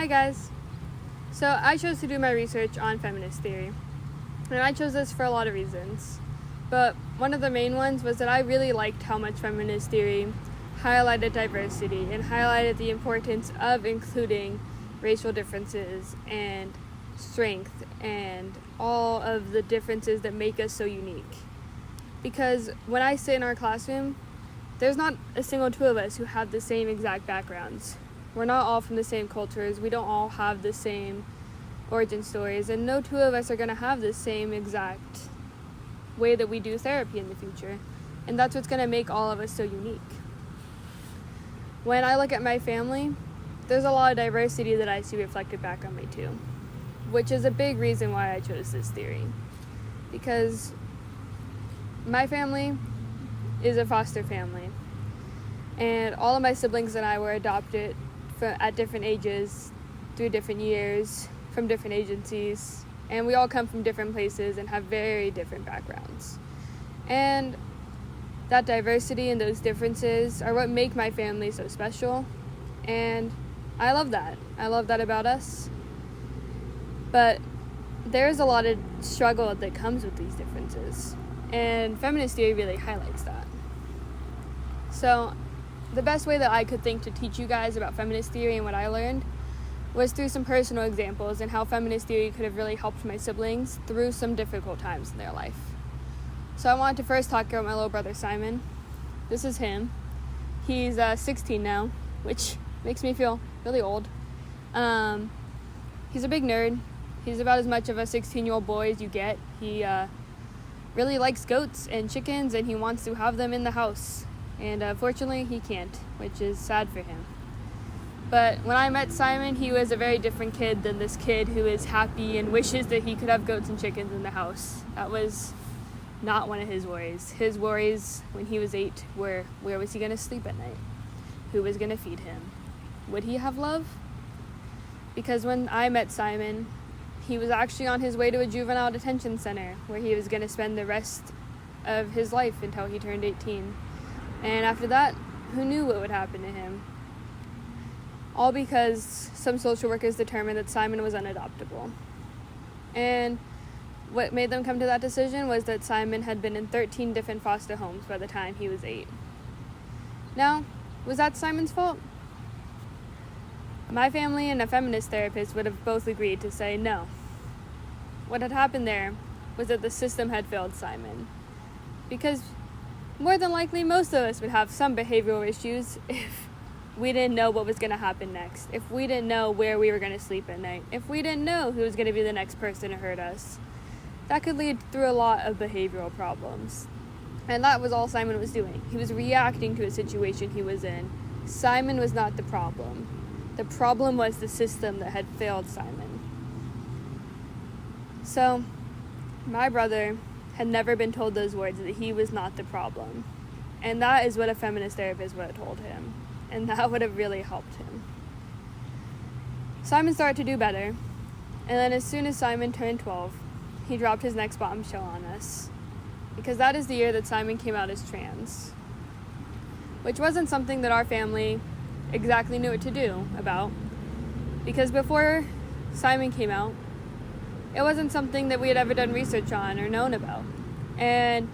Hi guys. So I chose to do my research on feminist theory, and I chose this for a lot of reasons. But one of the main ones was that I really liked how much feminist theory highlighted diversity and highlighted the importance of including racial differences and strength and all of the differences that make us so unique. Because when I sit in our classroom, there's not a single two of us who have the same exact backgrounds. We're not all from the same cultures. We don't all have the same origin stories, and no two of us are going to have the same exact way that we do therapy in the future. And that's what's going to make all of us so unique. When I look at my family, there's a lot of diversity that I see reflected back on me too, which is a big reason why I chose this theory. Because my family is a foster family, and all of my siblings and I were adopted at different ages, through different years, from different agencies, and we all come from different places and have very different backgrounds. And that diversity and those differences are what make my family so special, and I love that. I love that about us. But there's a lot of struggle that comes with these differences, and feminist theory really highlights that. So the best way that I could think to teach you guys about feminist theory and what I learned was through some personal examples and how feminist theory could have really helped my siblings through some difficult times in their life. So I wanted to first talk about my little brother Simon. This is him. He's 16 now, which makes me feel really old. He's a big nerd. He's about as much of a 16-year-old boy as you get. He really likes goats and chickens, and he wants to have them in the house. And unfortunately, he can't, which is sad for him. But when I met Simon, he was a very different kid than this kid who is happy and wishes that he could have goats and chickens in the house. That was not one of his worries. His worries when he was 8 were, where was he going to sleep at night? Who was going to feed him? Would he have love? Because when I met Simon, he was actually on his way to a juvenile detention center where he was going to spend the rest of his life until he turned 18. And after that, who knew what would happen to him? All because some social workers determined that Simon was unadoptable. And what made them come to that decision was that Simon had been in 13 different foster homes by the time he was 8. Now, was that Simon's fault? My family and a feminist therapist would have both agreed to say no. What had happened there was that the system had failed Simon. Because more than likely, most of us would have some behavioral issues if we didn't know what was going to happen next, if we didn't know where we were going to sleep at night, if we didn't know who was going to be the next person to hurt us. That could lead through a lot of behavioral problems. And that was all Simon was doing. He was reacting to a situation he was in. Simon was not the problem. The problem was the system that had failed Simon. So, my brother had never been told those words, that he was not the problem. And that is what a feminist therapist would have told him. And that would have really helped him. Simon started to do better. And then as soon as Simon turned 12, he dropped his next bombshell on us. Because that is the year that Simon came out as trans. Which wasn't something that our family exactly knew what to do about. Because before Simon came out, it wasn't something that we had ever done research on or known about. And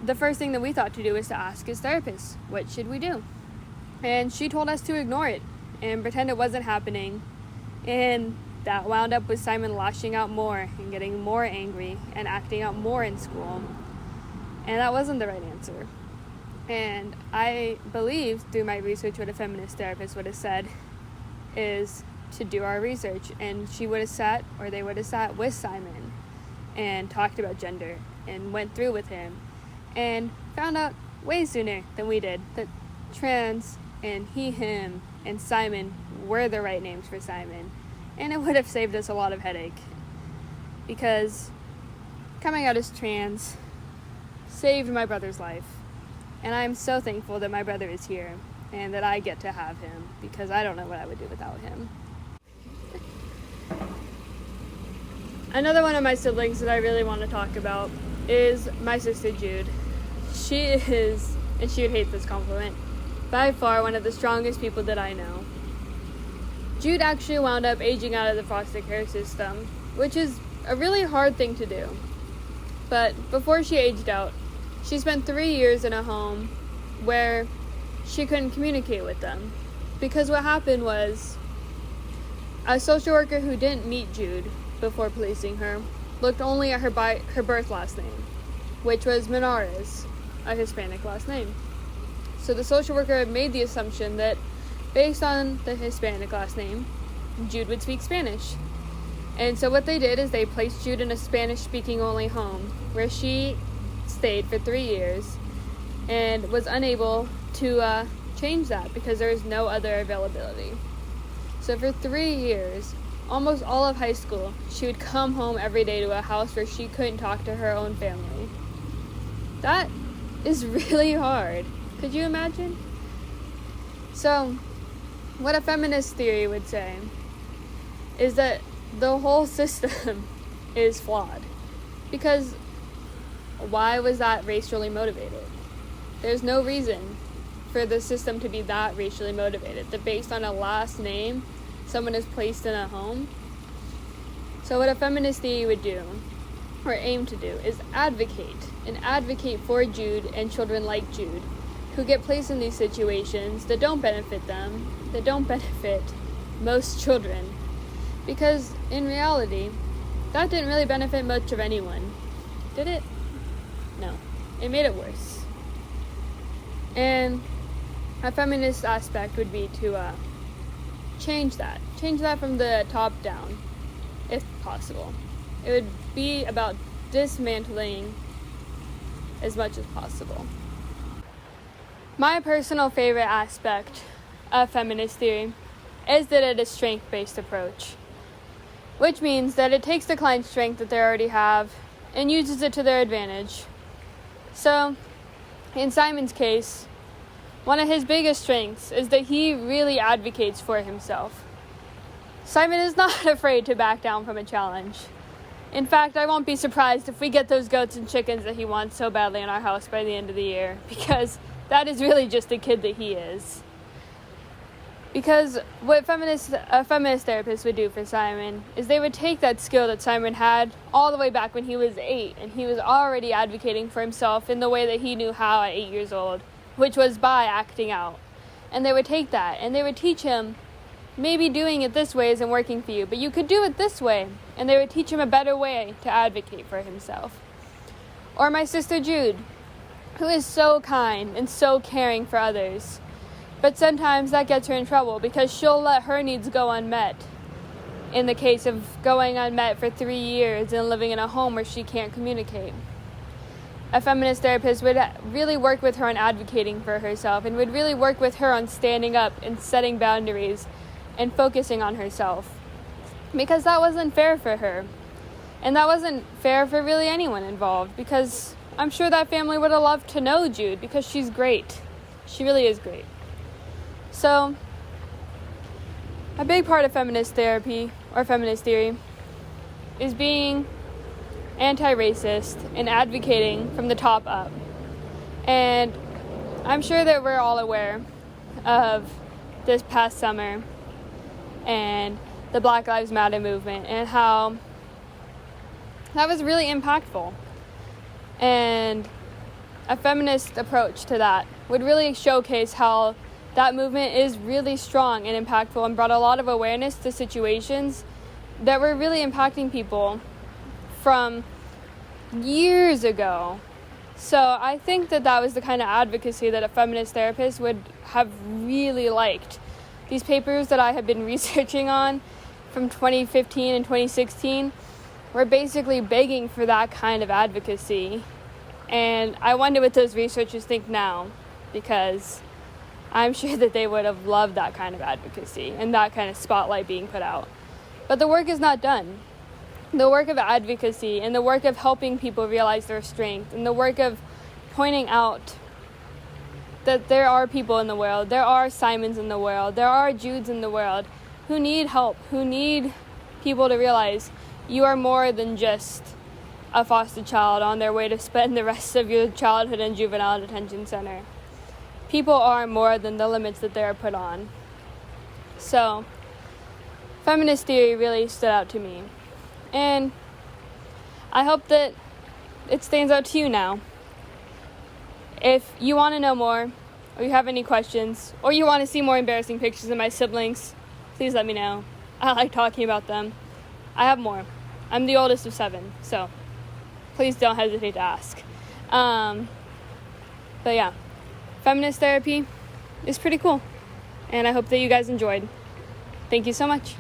the first thing that we thought to do was to ask his therapist, what should we do? And she told us to ignore it and pretend it wasn't happening. And that wound up with Simon lashing out more and getting more angry and acting out more in school. And that wasn't the right answer. And I believe through my research what a feminist therapist would have said is to do our research, and she would have sat, or they would have sat with Simon and talked about gender and went through with him and found out way sooner than we did that trans and he, him, and Simon were the right names for Simon. And it would have saved us a lot of headache, because coming out as trans saved my brother's life. And I'm so thankful that my brother is here and that I get to have him, because I don't know what I would do without him. Another one of my siblings that I really want to talk about is my sister Jude. She is, and she would hate this compliment, by far one of the strongest people that I know. Jude actually wound up aging out of the foster care system, which is a really hard thing to do. But before she aged out, she spent 3 years in a home where she couldn't communicate with them. Because what happened was, a social worker who didn't meet Jude before placing her looked only at her birth last name, which was Menares, a Hispanic last name. So the social worker made the assumption that based on the Hispanic last name, Jude would speak Spanish. And so what they did is they placed Jude in a Spanish-speaking only home where she stayed for 3 years and was unable to change that because there was no other availability. So for 3 years, almost all of high school, she would come home every day to a house where she couldn't talk to her own family. That is really hard. Could you imagine? So, what a feminist theory would say is that the whole system is flawed. Because why was that racially motivated? There's no reason for the system to be that racially motivated, that based on a last name, someone is placed in a home. So what a feminist theory would do, or aim to do, is advocate for Jude and children like Jude, who get placed in these situations that don't benefit them, that don't benefit most children. Because in reality, that didn't really benefit much of anyone. Did it? No. It made it worse. And a feminist aspect would be to change that from the top down, if possible. It would be about dismantling as much as possible. My personal favorite aspect of feminist theory is that it is a strength-based approach, which means that it takes the client's strength that they already have and uses it to their advantage. So, in Simon's case, one of his biggest strengths is that he really advocates for himself. Simon is not afraid to back down from a challenge. In fact, I won't be surprised if we get those goats and chickens that he wants so badly in our house by the end of the year, because that is really just the kid that he is. Because what a feminist therapist would do for Simon is they would take that skill that Simon had all the way back when he was 8, and he was already advocating for himself in the way that he knew how at 8 years old, which was by acting out. And they would take that and they would teach him, maybe doing it this way isn't working for you, but you could do it this way. And they would teach him a better way to advocate for himself. Or my sister Jude, who is so kind and so caring for others. But sometimes that gets her in trouble because she'll let her needs go unmet. In the case of going unmet for 3 years and living in a home where she can't communicate. A feminist therapist would really work with her on advocating for herself and would really work with her on standing up and setting boundaries and focusing on herself. Because that wasn't fair for her. And that wasn't fair for really anyone involved, because I'm sure that family would have loved to know Jude because she's great. She really is great. So, a big part of feminist therapy, or feminist theory, is being anti-racist and advocating from the top up. And I'm sure that we're all aware of this past summer and the Black Lives Matter movement and how that was really impactful. And a feminist approach to that would really showcase how that movement is really strong and impactful and brought a lot of awareness to situations that were really impacting people from years ago. So I think that was the kind of advocacy that a feminist therapist would have really liked. These papers that I have been researching on from 2015 and 2016 were basically begging for that kind of advocacy. And I wonder what those researchers think now, because I'm sure that they would have loved that kind of advocacy and that kind of spotlight being put out. But the work is not done. The work of advocacy and the work of helping people realize their strength and the work of pointing out that there are people in the world, there are Simons in the world, there are Judes in the world who need help, who need people to realize you are more than just a foster child on their way to spend the rest of your childhood in juvenile detention center. People are more than the limits that they are put on. So, feminist theory really stood out to me. And I hope that it stands out to you now. If you want to know more, or you have any questions, or you want to see more embarrassing pictures of my siblings, please let me know. I like talking about them. I have more. I'm the oldest of 7, so please don't hesitate to ask. But yeah, feminist therapy is pretty cool, and I hope that you guys enjoyed. Thank you so much.